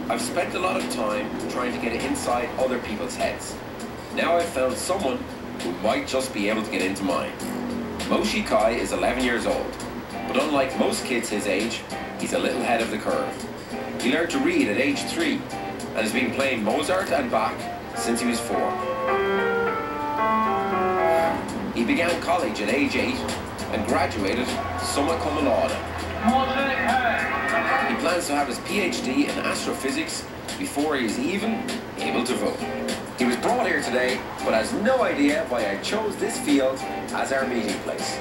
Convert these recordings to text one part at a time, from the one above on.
I've spent a lot of time trying to get inside other people's heads. Now I've found someone who might just be able to get into mine. Moshi Kai is 11 years old, but unlike most kids his age, he's a little ahead of the curve. He learned to read at age 3 and has been playing Mozart and Bach since he was 4. He began college at age 8 and graduated summa cum laude. He plans to have his PhD in astrophysics before he is even able to vote. He was brought here today, but has no idea why I chose this field as our meeting place.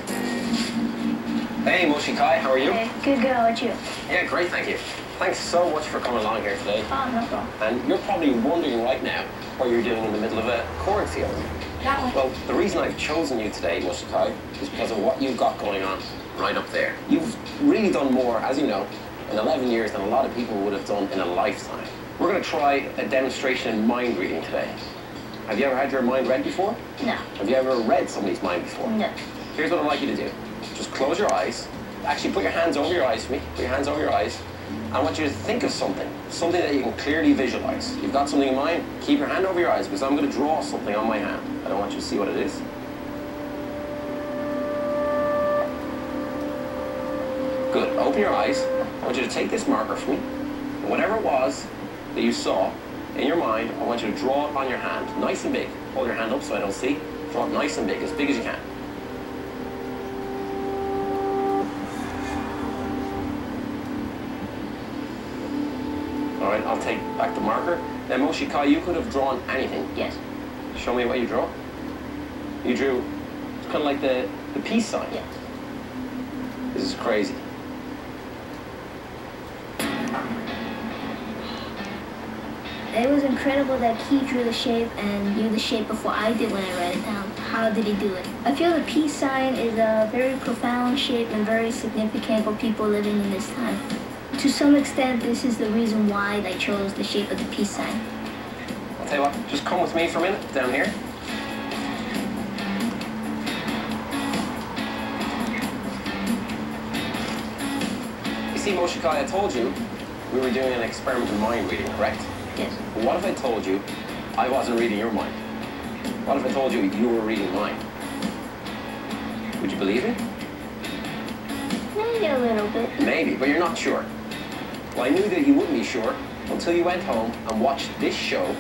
Hey, Moshi Kai, how are you? Hey, good girl, how about you? Yeah, great, thank you. Thanks so much for coming along here today. Oh, no problem. And you're probably wondering right now what you're doing in the middle of a cornfield. That one. Well, the reason I've chosen you today, Moshi Kai, is because of what you've got going on right up there. You've really done more, as you know, in 11 years than a lot of people would have done in a lifetime. We're going to try a demonstration in mind reading today. Have you ever had your mind read before? No. Have you ever read somebody's mind before? No. Here's what I'd like you to do. Just close your eyes. Actually, put your hands over your eyes for me. Put your hands over your eyes. I want you to think of something that you can clearly visualize. You've got something in mind? Keep your hand over your eyes because I'm going to draw something on my hand. I don't want you to see what it is. Good. Open your eyes. I want you to take this marker from me. And whatever it was that you saw in your mind, I want you to draw it on your hand, nice and big. Hold your hand up so I don't see. Draw it nice and big as you can. All right, I'll take back the marker. Now, Moshi Kai, you could have drawn anything. Yes. Show me what you draw. You drew, it's kind of like the peace sign. Yes. This is crazy. It was incredible that he drew the shape and knew the shape before I did when I read it down. How did he do it? I feel the peace sign is a very profound shape and very significant for people living in this time. To some extent, this is the reason why I chose the shape of the peace sign. I'll tell you what, just come with me for a minute, down here. You see, Moshi Kai, I told you we were doing an experimental mind reading, correct? Yes. But what if I told you I wasn't reading your mind? What if I told you you were reading mine? Would you believe me? Maybe a little bit. Maybe, but you're not sure. Well, I knew that you wouldn't be sure until you went home and watched this show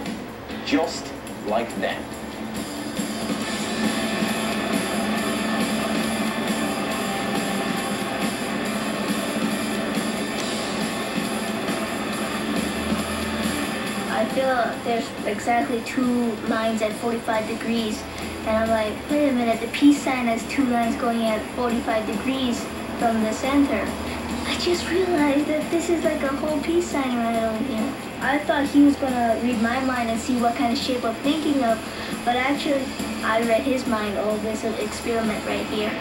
just like them. I feel there's exactly 2 lines at 45 degrees. And I'm like, wait a minute, the peace sign has 2 lines going at 45 degrees from the center. I just realized that this is like a whole peace sign right over here. I thought he was gonna read my mind and see what kind of shape I'm thinking of, but actually I read his mind over this experiment right here.